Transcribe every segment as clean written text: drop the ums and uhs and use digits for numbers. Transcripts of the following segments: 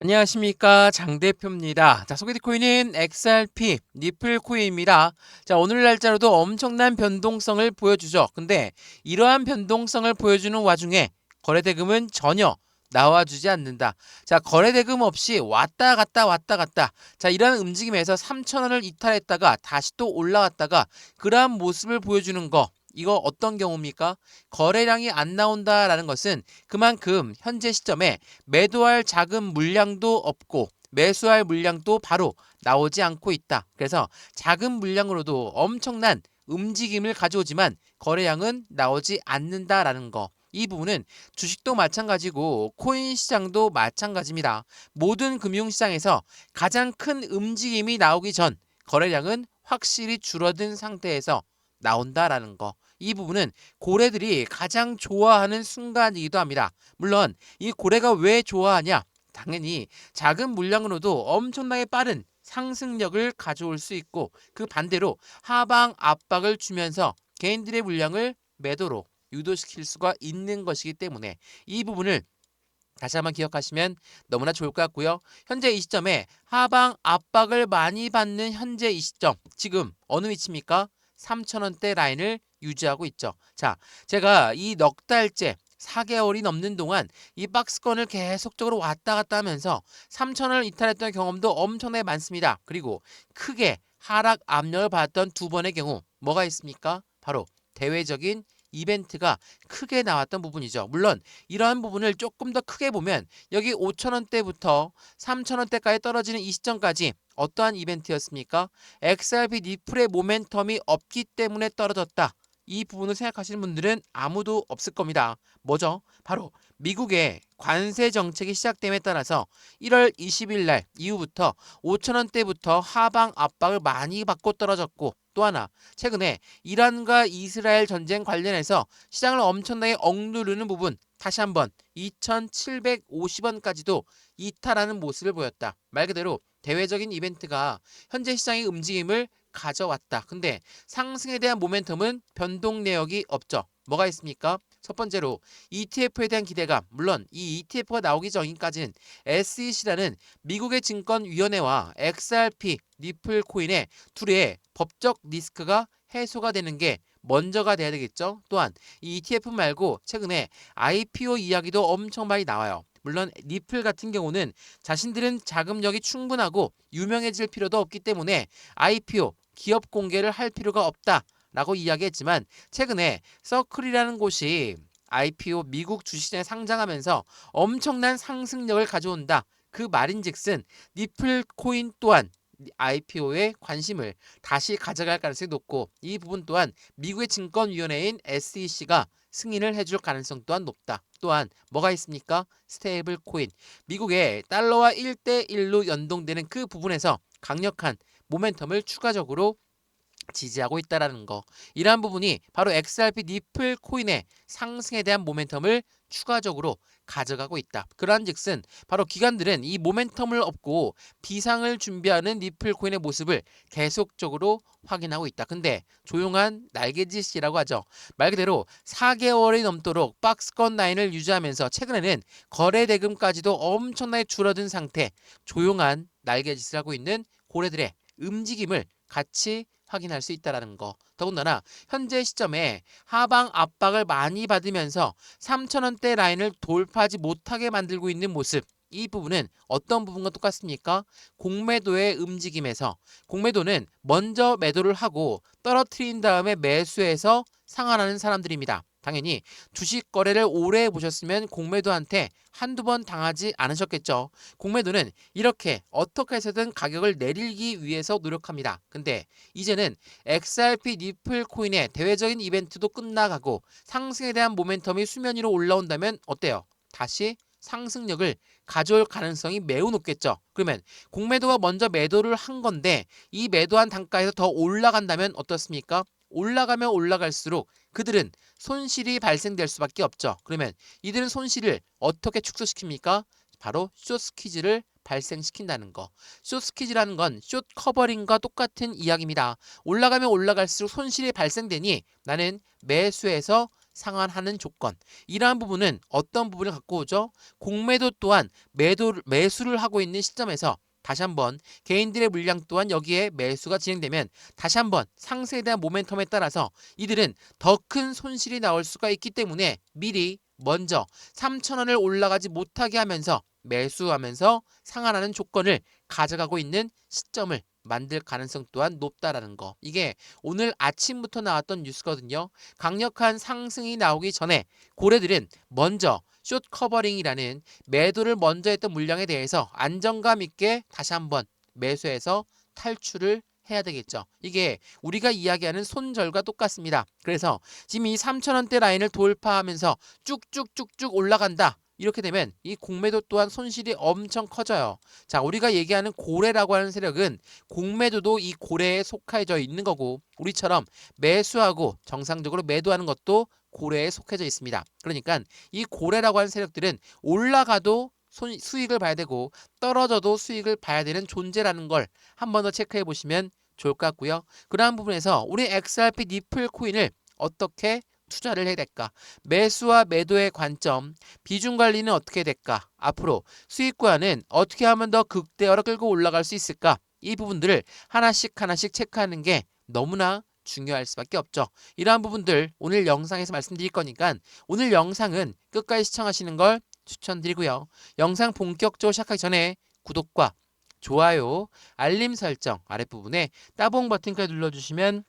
안녕하십니까, 장 대표입니다. 자, 소개팅 코인은 XRP 니플 코인입니다. 자, 오늘 날짜로도 엄청난 변동성을 보여주죠. 근데 이러한 변동성을 보여주는 와중에 거래대금은 전혀 나와주지 않는다. 자, 거래대금 없이 왔다 갔다 왔다 갔다. 자, 이러한 움직임에서 3,000원을 이탈했다가 다시 또 올라왔다가 그러한 모습을 보여주는 거. 이거 어떤 경우입니까? 거래량이 안 나온다라는 것은 그만큼 현재 시점에 매도할 자금 물량도 없고 매수할 물량도 바로 나오지 않고 있다. 그래서 자금 물량으로도 엄청난 움직임을 가져오지만 거래량은 나오지 않는다라는 거. 이 부분은 주식도 마찬가지고 코인 시장도 마찬가지입니다. 모든 금융시장에서 가장 큰 움직임이 나오기 전 거래량은 확실히 줄어든 상태에서 나온다라는 거. 이 부분은 고래들이 가장 좋아하는 순간이기도 합니다. 물론 이 고래가 왜 좋아하냐? 당연히 작은 물량으로도 엄청나게 빠른 상승력을 가져올 수 있고 그 반대로 하방 압박을 주면서 개인들의 물량을 매도로 유도시킬 수가 있는 것이기 때문에 이 부분을 다시 한번 기억하시면 너무나 좋을 것 같고요. 현재 이 시점에 하방 압박을 많이 받는 현재 이 시점 지금 어느 위치입니까? 3,000원대 라인을 유지하고 있죠. 자, 제가 이 넉 달째 4개월이 넘는 동안 이 박스권을 계속적으로 왔다 갔다 하면서 3,000원을 이탈했던 경험도 엄청나게 많습니다. 그리고 크게 하락 압력을 받았던 두 번의 경우 뭐가 있습니까? 바로 대외적인 이벤트가 크게 나왔던 부분이죠. 물론 이러한 부분을 조금 더 크게 보면 여기 5,000원대부터 3,000원대까지 떨어지는 이 시점까지 어떠한 이벤트였습니까? XRP 니플의 모멘텀이 없기 때문에 떨어졌다. 이 부분을 생각하시는 분들은 아무도 없을 겁니다. 뭐죠? 바로 미국의 관세 정책이 시작됨에 따라서 1월 20일 날 이후부터 5,000원대부터 하방 압박을 많이 받고 떨어졌고 또 하나 최근에 이란과 이스라엘 전쟁 관련해서 시장을 엄청나게 억누르는 부분 다시 한번 2,750원까지도 이탈하는 모습을 보였다. 말 그대로 대외적인 이벤트가 현재 시장의 움직임을 가져왔다. 근데 상승에 대한 모멘텀은 변동 내역이 없죠. 뭐가 있습니까? 첫 번째로 ETF에 대한 기대감. 물론 이 ETF가 나오기 전까지는 SEC라는 미국의 증권위원회와 XRP, 니플 코인의 둘의 법적 리스크가 해소가 되는 게 먼저가 돼야 되겠죠. 또한 이 ETF 말고 최근에 IPO 이야기도 엄청 많이 나와요. 물론 리플 같은 경우는 자신들은 자금력이 충분하고 유명해질 필요도 없기 때문에 IPO 기업 공개를 할 필요가 없다라고 이야기했지만 최근에 서클이라는 곳이 IPO 미국 주식시장에 상장하면서 엄청난 상승력을 가져온다. 그 말인즉슨 니플 코인 또한 IPO에 관심을 다시 가져갈 가능성이 높고 이 부분 또한 미국의 증권위원회인 SEC가 승인을 해줄 가능성 또한 높다. 또한 뭐가 있습니까? 스테이블 코인. 미국의 달러와 1대1로 연동되는 그 부분에서 강력한 모멘텀을 추가적으로 지지하고 있다라는 거. 이러한 부분이 바로 XRP 니플 코인의 상승에 대한 모멘텀을 추가적으로 가져가고 있다. 그러한즉슨 바로 기관들은 이 모멘텀을 얻고 비상을 준비하는 니플 코인의 모습을 계속적으로 확인하고 있다. 근데 조용한 날개짓이라고 하죠. 말 그대로 4개월이 넘도록 박스권 라인을 유지하면서 최근에는 거래 대금까지도 엄청나게 줄어든 상태, 조용한 날개짓을 하고 있는 고래들의 움직임을 같이 확인할 수 있다는 거. 더군다나 현재 시점에 하방 압박을 많이 받으면서 3,000원대 라인을 돌파하지 못하게 만들고 있는 모습. 이 부분은 어떤 부분과 똑같습니까? 공매도의 움직임에서 공매도는 먼저 매도를 하고 떨어뜨린 다음에 매수해서 상환하는 사람들입니다. 당연히 주식 거래를 오래 해보셨으면 공매도한테 한두 번 당하지 않으셨겠죠. 공매도는 이렇게 어떻게 해서든 가격을 내리기 위해서 노력합니다. 근데 이제는 XRP 니플 코인의 대외적인 이벤트도 끝나가고 상승에 대한 모멘텀이 수면 위로 올라온다면 어때요? 다시 상승력을 가져올 가능성이 매우 높겠죠. 그러면 공매도가 먼저 매도를 한 건데 이 매도한 단가에서 더 올라간다면 어떻습니까? 올라가면 올라갈수록 그들은 손실이 발생될 수밖에 없죠. 그러면 이들은 손실을 어떻게 축소시킵니까? 바로 숏스퀴즈를 발생시킨다는 거. 숏스퀴즈라는 건 숏 커버링과 똑같은 이야기입니다. 올라가면 올라갈수록 손실이 발생되니 나는 매수해서 상환하는 조건. 이러한 부분은 어떤 부분을 갖고 오죠? 공매도 또한 매수를 하고 있는 시점에서 다시 한번 개인들의 물량 또한 여기에 매수가 진행되면 다시 한번 상승에 대한 모멘텀에 따라서 이들은 더 큰 손실이 나올 수가 있기 때문에 미리 먼저 3,000원을 올라가지 못하게 하면서 매수하면서 상환하는 조건을 가져가고 있는 시점을 만들 가능성 또한 높다라는 거. 이게 오늘 아침부터 나왔던 뉴스거든요. 강력한 상승이 나오기 전에 고래들은 먼저 숏 커버링이라는 매도를 먼저 했던 물량에 대해서 안정감 있게 다시 한번 매수해서 탈출을 해야 되겠죠. 이게 우리가 이야기하는 손절과 똑같습니다. 그래서 지금 이 3,000원대 라인을 돌파하면서 쭉쭉쭉쭉 올라간다. 이렇게 되면 이 공매도 또한 손실이 엄청 커져요. 자, 우리가 얘기하는 고래라고 하는 세력은 공매도도 이 고래에 속해져 있는 거고 우리처럼 매수하고 정상적으로 매도하는 것도 고래에 속해져 있습니다. 그러니까 이 고래라고 하는 세력들은 올라가도 수익을 봐야 되고 떨어져도 수익을 봐야 되는 존재라는 걸 한 번 더 체크해 보시면 좋을 것 같고요. 그러한 부분에서 우리 XRP 니플 코인을 어떻게 투자를 해야 될까? 매수와 매도의 관점, 비중 관리는 어떻게 될까? 앞으로 수익과는 어떻게 하면 더 극대화로 끌고 올라갈 수 있을까? 이 부분들을 하나씩 체크하는 게 너무나 중요할 수밖에 없죠. 이러한 부분들 오늘 영상에서 말씀드릴 거니까 오늘 영상은 끝까지 시청하시는 걸 추천드리고요. 영상 본격적으로 시작하기 전에 구독과 좋아요, 알림 설정 아랫부분에 따봉 버튼까지 눌러주시면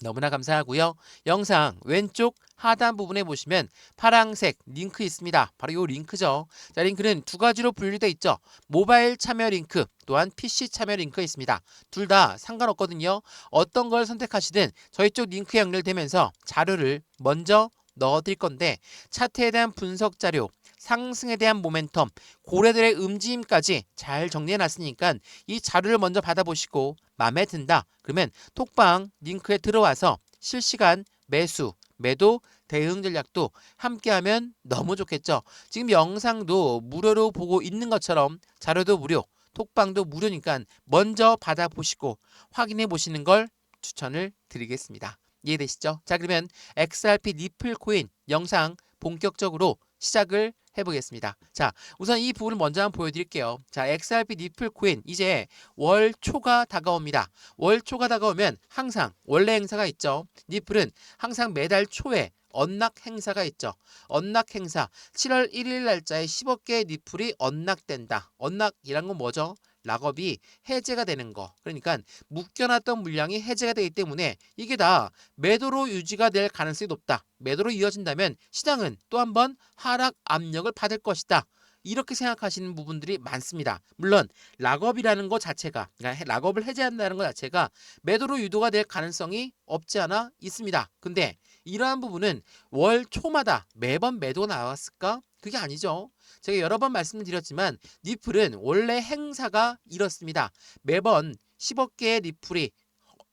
너무나 감사하고요. 영상 왼쪽 하단 부분에 보시면 파란색 링크 있습니다. 바로 이 링크죠. 자, 링크는 두 가지로 분류되어 있죠. 모바일 참여 링크 또한 PC 참여 링크 있습니다. 둘 다 상관없거든요. 어떤 걸 선택하시든 저희 쪽 링크에 연결되면서 자료를 먼저 넣어드릴 건데 차트에 대한 분석 자료, 상승에 대한 모멘텀, 고래들의 움직임까지 잘 정리해놨으니까 이 자료를 먼저 받아보시고 마음에 든다. 그러면 톡방 링크에 들어와서 실시간 매수, 매도, 대응 전략도 함께하면 너무 좋겠죠. 지금 영상도 무료로 보고 있는 것처럼 자료도 무료, 톡방도 무료니까 먼저 받아보시고 확인해 보시는 걸 추천을 드리겠습니다. 이해되시죠? 자, 그러면 XRP 니플 코인 영상 본격적으로 시작을 해보겠습니다. 자, 우선 이 부분을 먼저 한번 보여드릴게요. 자, XRP 니플 코인 이제 월 초가 다가옵니다. 월 초가 다가오면 항상 원래 행사가 있죠. 니플은 항상 매달 초에 언락 행사가 있죠. 언락 행사 7월 1일 날짜에 10억 개의 니플이 언락된다. 언락이란 건 뭐죠? 락업이 해제가 되는 거. 그러니까 묶여놨던 물량이 해제가 되기 때문에 이게 다 매도로 유지가 될 가능성이 높다. 매도로 이어진다면 시장은 또 한 번 하락 압력을 받을 것이다. 이렇게 생각하시는 부분들이 많습니다. 물론 락업이라는 것 자체가, 그러니까 락업을 해제한다는 것 자체가 매도로 유도가 될 가능성이 없지 않아 있습니다. 근데 이러한 부분은 월 초마다 매번 매도가 나왔을까? 그게 아니죠. 제가 여러 번 말씀드렸지만 니플은 원래 행사가 이렇습니다. 매번 10억 개의 니플이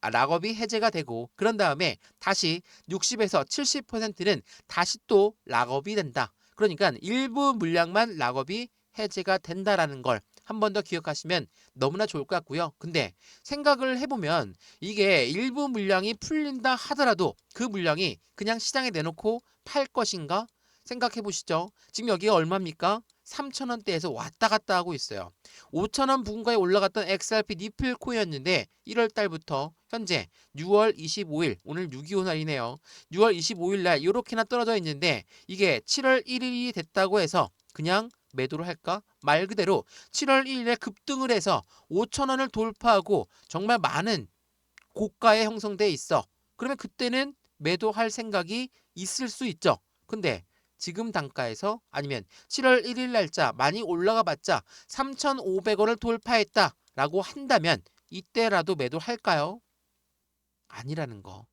락업이 해제가 되고 그런 다음에 다시 60에서 70%는 다시 또 락업이 된다. 그러니까 일부 물량만 락업이 해제가 된다라는 걸 한 번 더 기억하시면 너무나 좋을 것 같고요. 근데 생각을 해보면 이게 일부 물량이 풀린다 하더라도 그 물량이 그냥 시장에 내놓고 팔 것인가? 생각해 보시죠. 지금 여기가 얼마입니까? 3,000원대에서 왔다 갔다 하고 있어요. 5,000원 부근까지 올라갔던 XRP 니플 코인이었는데 1월 달부터 현재 6월 25일, 오늘 6.25 날이네요. 6월 25일 날 이렇게나 떨어져 있는데 이게 7월 1일이 됐다고 해서 그냥 매도를 할까? 말 그대로 7월 1일에 급등을 해서 5,000원을 돌파하고 정말 많은 고가에 형성돼 있어. 그러면 그때는 매도할 생각이 있을 수 있죠. 근데 지금 단가에서 아니면 7월 1일 날짜 많이 올라가 봤자 3,500원을 돌파했다라고 한다면 이때라도 매도할까요? 아니라는 거.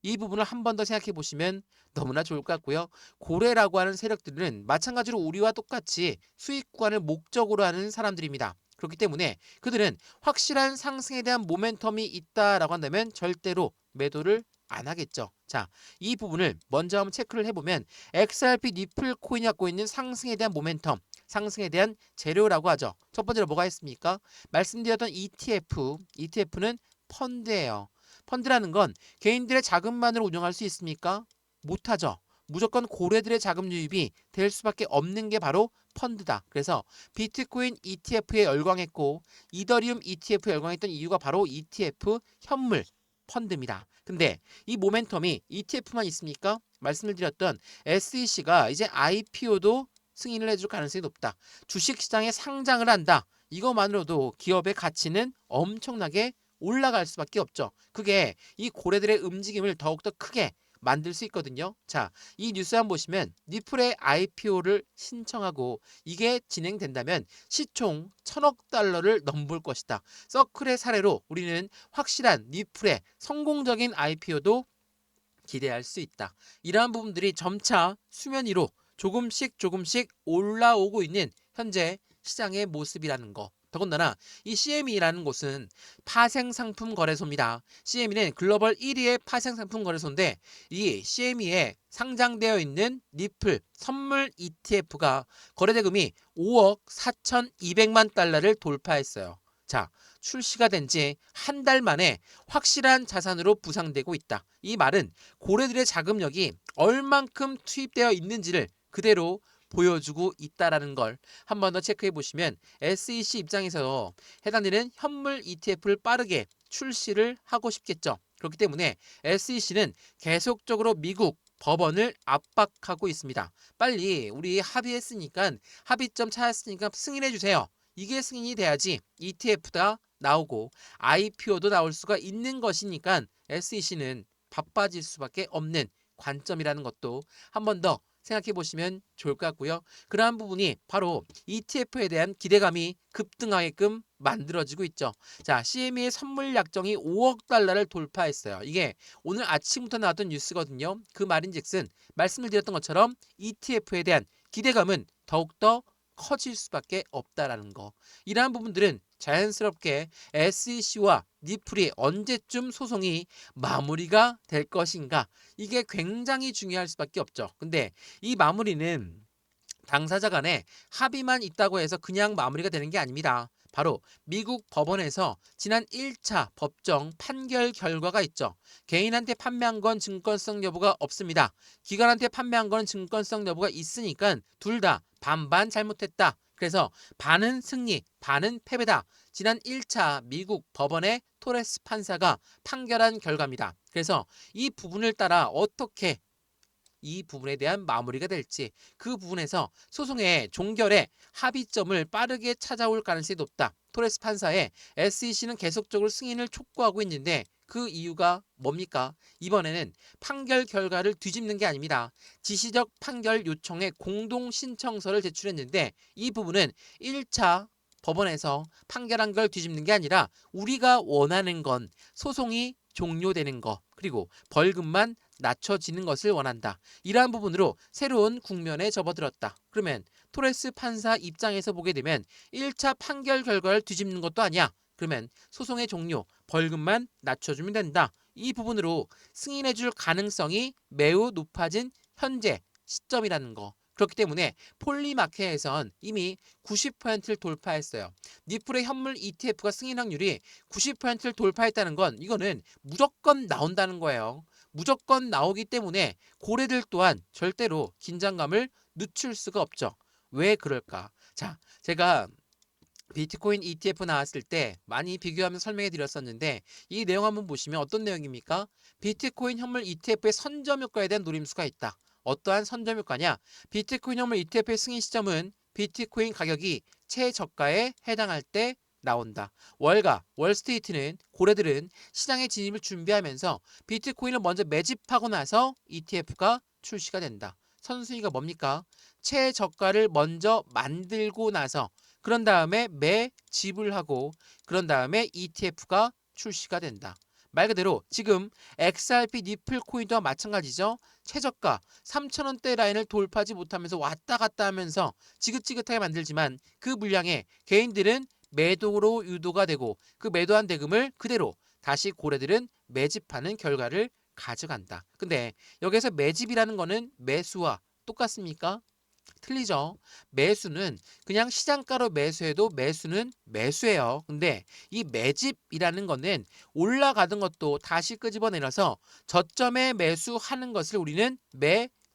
이 부분을 한 번 더 생각해 보시면 너무나 좋을 것 같고요. 고래라고 하는 세력들은 마찬가지로 우리와 똑같이 수익 구간을 목적으로 하는 사람들입니다. 그렇기 때문에 그들은 확실한 상승에 대한 모멘텀이 있다라고 한다면 절대로 매도를 안 하겠죠. 자, 이 부분을 먼저 한번 체크를 해보면 XRP 니플 코인이 갖고 있는 상승에 대한 모멘텀, 상승에 대한 재료라고 하죠. 첫 번째로 뭐가 있습니까? 말씀드렸던 ETF는 펀드예요. 펀드라는 건 개인들의 자금만으로 운영할 수 있습니까? 못하죠. 무조건 고래들의 자금 유입이 될 수밖에 없는 게 바로 펀드다. 그래서 비트코인 ETF에 열광했고 이더리움 ETF에 열광했던 이유가 바로 ETF 현물 펀드입니다. 근데 이 모멘텀이 ETF만 있습니까? 말씀을 드렸던 SEC가 이제 IPO도 승인을 해줄 가능성이 높다. 주식시장에 상장을 한다. 이것만으로도 기업의 가치는 엄청나게 올라갈 수밖에 없죠. 그게 이 고래들의 움직임을 더욱더 크게 만들 수 있거든요. 자, 이 뉴스 한번 보시면 니플의 IPO를 신청하고 이게 진행된다면 시총 1000억 달러를 넘볼 것이다. 서클의 사례로 우리는 확실한 니플의 성공적인 IPO도 기대할 수 있다. 이러한 부분들이 점차 수면 위로 조금씩 올라오고 있는 현재 시장의 모습이라는 거. 더군다나 이 CME라는 곳은 파생상품 거래소입니다. CME는 글로벌 1위의 파생상품 거래소인데 이 CME에 상장되어 있는 니플 선물 ETF가 거래대금이 5억 4,200만 달러를 돌파했어요. 자, 출시가 된 지 한 달 만에 확실한 자산으로 부상되고 있다. 이 말은 고래들의 자금력이 얼만큼 투입되어 있는지를 그대로 보여주고 있다라는 걸 한 번 더 체크해 보시면 SEC 입장에서 해당되는 현물 ETF를 빠르게 출시를 하고 싶겠죠. 그렇기 때문에 SEC는 계속적으로 미국 법원을 압박하고 있습니다. 빨리 우리 합의했으니까 합의점 찾았으니까 승인해 주세요. 이게 승인이 돼야지 ETF가 나오고 IPO도 나올 수가 있는 것이니까 SEC는 바빠질 수밖에 없는 관점이라는 것도 한 번 더 생각해 보시면 좋을 것 같고요. 그러한 부분이 바로 ETF에 대한 기대감이 급등하게끔 만들어지고 있죠. 자, CME의 선물 약정이 5억 달러를 돌파했어요. 이게 오늘 아침부터 나왔던 뉴스거든요. 그 말인즉슨 말씀을 드렸던 것처럼 ETF에 대한 기대감은 더욱더 커질 수밖에 없다라는 거. 이러한 부분들은 자연스럽게 SEC와 니플이 언제쯤 소송이 마무리가 될 것인가, 이게 굉장히 중요할 수밖에 없죠. 근데 이 마무리는 당사자 간에 합의만 있다고 해서 그냥 마무리가 되는 게 아닙니다. 바로 미국 법원에서 지난 1차 법정 판결 결과가 있죠. 개인한테 판매한 건 증권성 여부가 없습니다. 기관한테 판매한 건 증권성 여부가 있으니까 둘 다 반반 잘못했다. 그래서 반은 승리, 반은 패배다. 지난 1차 미국 법원의 토레스 판사가 판결한 결과입니다. 그래서 이 부분을 따라 어떻게 이 부분에 대한 마무리가 될지, 그 부분에서 소송의 종결에 합의점을 빠르게 찾아올 가능성이 높다. 토레스 판사의 SEC는 계속적으로 승인을 촉구하고 있는데 그 이유가 뭡니까? 이번에는 판결 결과를 뒤집는 게 아닙니다. 지시적 판결 요청에 공동 신청서를 제출했는데 이 부분은 1차 법원에서 판결한 걸 뒤집는 게 아니라 우리가 원하는 건 소송이 종료되는 거, 그리고 벌금만 낮춰지는 것을 원한다. 이러한 부분으로 새로운 국면에 접어들었다. 그러면 토레스 판사 입장에서 보게 되면 1차 판결 결과를 뒤집는 것도 아니야. 그러면 소송의 종료, 벌금만 낮춰주면 된다. 이 부분으로 승인해줄 가능성이 매우 높아진 현재 시점이라는 거. 그렇기 때문에 폴리마켓에선 이미 90%를 돌파했어요. 니플의 현물 ETF가 승인 확률이 90%를 돌파했다는 건 이거는 무조건 나온다는 거예요. 무조건 나오기 때문에 고래들 또한 절대로 긴장감을 늦출 수가 없죠. 왜 그럴까? 자, 제가 비트코인 ETF 나왔을 때 많이 비교하면서 설명해 드렸었는데 이 내용 한번 보시면 어떤 내용입니까? 비트코인 현물 ETF의 선점 효과에 대한 노림수가 있다. 어떠한 선점 효과냐? 비트코인 현물 ETF의 승인 시점은 비트코인 가격이 최저가에 해당할 때 나온다. 월가, 월스트리트는 고래들은 시장에 진입을 준비하면서 비트코인을 먼저 매집하고 나서 ETF가 출시가 된다. 선순위가 뭡니까? 최저가를 먼저 만들고 나서 그런 다음에 매집을 하고 그런 다음에 ETF가 출시가 된다. 말 그대로 지금 XRP 니플 코인도 마찬가지죠. 최저가 3,000원대 라인을 돌파하지 못하면서 왔다 갔다 하면서 지긋지긋하게 만들지만 그 물량에 개인들은 매도로 유도가 되고 그 매도한 대금을 그대로 다시 고래들은 매집하는 결과를 가져간다. 근데 여기서 매집이라는 거는 매수와 똑같습니까? 틀리죠. 매수는 그냥 시장가로 매수해도 매수는 매수예요. 근데 이 매집이라는 거는 올라가던 것도 다시 끄집어내려서 저점에 매수하는 것을 우리는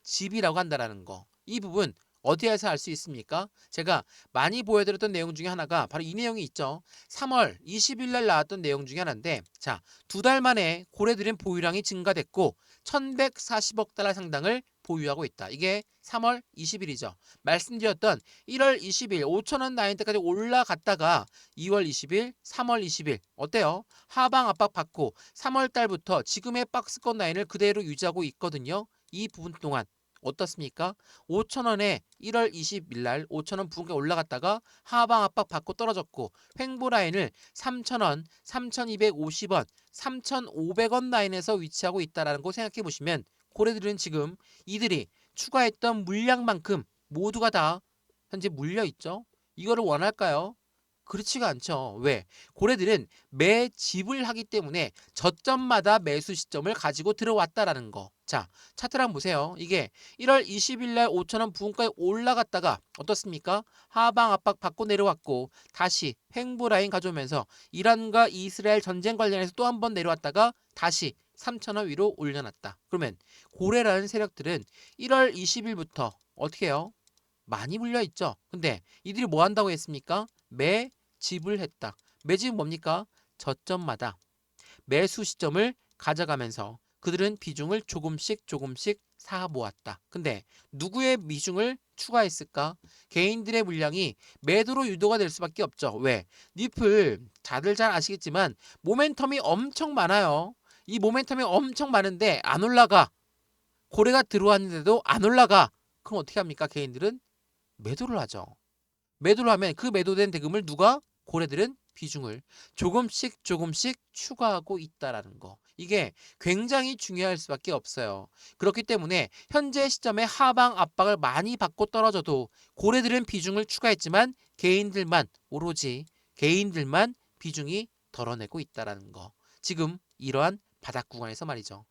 집이라고 한다라는 거. 이 부분 어디에서 알 수 있습니까? 제가 많이 보여드렸던 내용 중에 하나가 바로 이 내용이 있죠. 3월 20일 날 나왔던 내용 중에 하나인데, 자, 2달 만에 고래들은 보유량이 증가됐고 1140억 달러 상당을 보유하고 있다. 이게 3월 20일이죠. 말씀드렸던 1월 20일 5천원 라인 때까지 올라갔다가 2월 20일, 3월 20일 어때요? 하방 압박 받고 3월 달부터 지금의 박스권 라인을 그대로 유지하고 있거든요. 이 부분 동안 어떻습니까? 5천원에 1월 20일 날 5천원 부근까지 올라갔다가 하방 압박 받고 떨어졌고 횡보 라인을 3천원, 3,250원, 3,500원 라인에서 위치하고 있다는 거 생각해 보시면 고래들은 지금 이들이 추가했던 물량만큼 모두가 다 현재 물려 있죠. 이거를 원할까요? 그렇지가 않죠. 왜? 고래들은 매집을 하기 때문에 저점마다 매수 시점을 가지고 들어왔다라는 거. 자, 차트를 한번 보세요. 이게 1월 20일 날 5천원 부근까지 올라갔다가 어떻습니까? 하방 압박 받고 내려왔고 다시 횡보 라인 가져오면서 이란과 이스라엘 전쟁 관련해서 또 한 번 내려왔다가 다시 3천원 위로 올려놨다. 그러면 고래라는 세력들은 1월 20일부터 어떻게 해요? 많이 물려 있죠. 근데 이들이 뭐 한다고 했습니까? 매집을 했다. 매집은 뭡니까? 저점마다 매수 시점을 가져가면서 그들은 비중을 조금씩 사 모았다. 근데 누구의 비중을 추가했을까? 개인들의 물량이 매도로 유도가 될 수밖에 없죠. 왜? 니플 다들 잘 아시겠지만 모멘텀이 엄청 많아요. 이 모멘텀이 엄청 많은데 안 올라가. 고래가 들어왔는데도 안 올라가. 그럼 어떻게 합니까? 개인들은 매도를 하죠. 매도를 하면 그 매도된 대금을 누가? 고래들은 비중을 조금씩 추가하고 있다라는 거. 이게 굉장히 중요할 수밖에 없어요. 그렇기 때문에 현재 시점에 하방 압박을 많이 받고 떨어져도 고래들은 비중을 추가했지만 개인들만 오로지 개인들만 비중이 덜어내고 있다라는 거. 지금 이러한 바닥 구간에서 말이죠.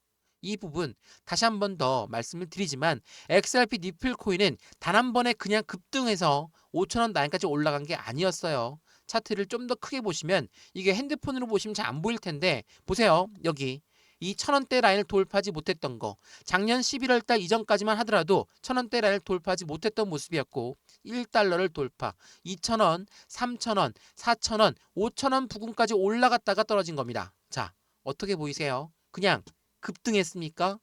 이 부분 다시 한 번 더 말씀을 드리지만 XRP 니플 코인은 단 한 번에 그냥 급등해서 5천원 라인까지 올라간 게 아니었어요. 차트를 좀 더 크게 보시면 이게 핸드폰으로 보시면 잘 안 보일 텐데 보세요. 여기 이 1,000원대 라인을 돌파하지 못했던 거 작년 11월 달 이전까지만 하더라도 1,000원대 라인을 돌파하지 못했던 모습이었고 1달러를 돌파 2,000원, 3,000원, 4,000원, 5,000원 부근까지 올라갔다가 떨어진 겁니다. 자, 어떻게 보이세요? 그냥 급등했습니까?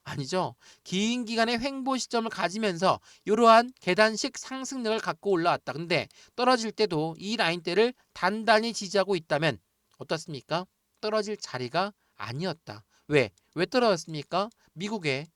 아니죠. 긴 기간의 횡보 시점을 가지면서 이러한 계단식 상승력을 갖고 올라왔다. 근데 떨어질 때도 이 라인대를 단단히 지지하고 있다면 어떻습니까? 떨어질 자리가 아니었다. 왜? 왜 떨어졌습니까? 미국의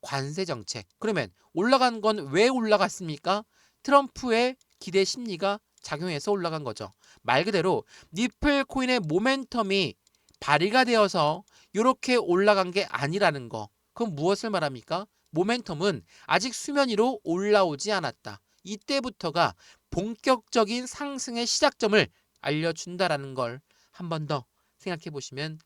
관세 정책. 그러면 올라간 건 왜 올라갔습니까? 트럼프의 기대 심리가 작용해서 올라간 거죠. 말 그대로 니플 코인의 모멘텀이 발휘가 되어서 이렇게 올라간 게 아니라는 거. 그럼 무엇을 말합니까? 모멘텀은 아직 수면 위로 올라오지 않았다. 이때부터가 본격적인 상승의 시작점을 알려준다라는 걸 한 번 더 생각해 보시면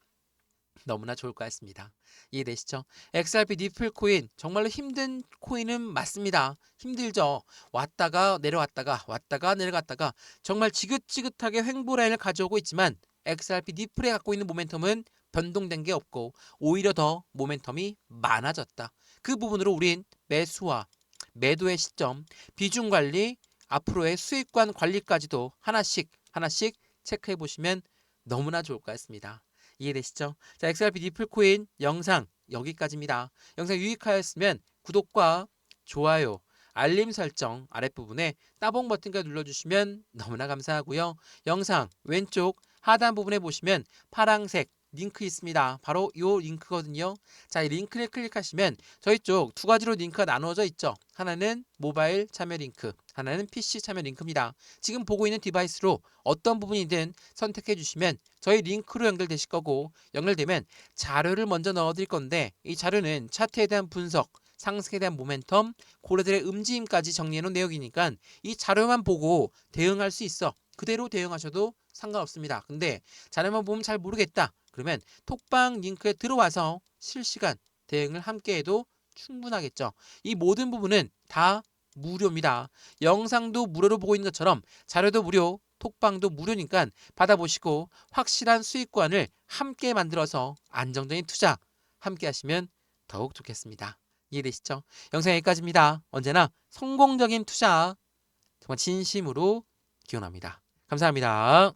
너무나 좋을 것 같습니다. 이해되시죠? XRP 니플 코인 정말로 힘든 코인은 맞습니다. 힘들죠. 왔다가 내려왔다가 왔다가 내려갔다가 정말 지긋지긋하게 횡보 라인을 가져오고 있지만 XRP 니플에 갖고 있는 모멘텀은 변동된 게 없고 오히려 더 모멘텀이 많아졌다. 그 부분으로 우린 매수와 매도의 시점, 비중 관리, 앞으로의 수익관 관리까지도 하나씩 체크해 보시면 너무나 좋을 것 같습니다. 이해되시죠? 자, XRP 니플 코인 영상 여기까지입니다. 영상 유익하였으면 구독과 좋아요, 알림 설정 아랫부분에 따봉 버튼까지 눌러주시면 너무나 감사하고요. 영상 왼쪽 하단 부분에 보시면 파란색 링크 있습니다. 바로 이 링크거든요. 자, 이 링크를 클릭하시면 저희 쪽 두 가지로 링크가 나누어져 있죠. 하나는 모바일 참여 링크, 하나는 PC 참여 링크입니다. 지금 보고 있는 디바이스로 어떤 부분이든 선택해 주시면 저희 링크로 연결되실 거고 연결되면 자료를 먼저 넣어드릴 건데 이 자료는 차트에 대한 분석, 상승에 대한 모멘텀, 고래들의 움직임까지 정리해 놓은 내용이니까 이 자료만 보고 대응할 수 있어. 그대로 대응하셔도 상관없습니다. 근데 자료만 보면 잘 모르겠다. 그러면 톡방 링크에 들어와서 실시간 대응을 함께 해도 충분하겠죠. 이 모든 부분은 다 무료입니다. 영상도 무료로 보고 있는 것처럼 자료도 무료, 톡방도 무료니까 받아보시고 확실한 수익관을 함께 만들어서 안정적인 투자 함께 하시면 더욱 좋겠습니다. 이해되시죠? 영상 여기까지입니다. 언제나 성공적인 투자 정말 진심으로 기원합니다. 감사합니다.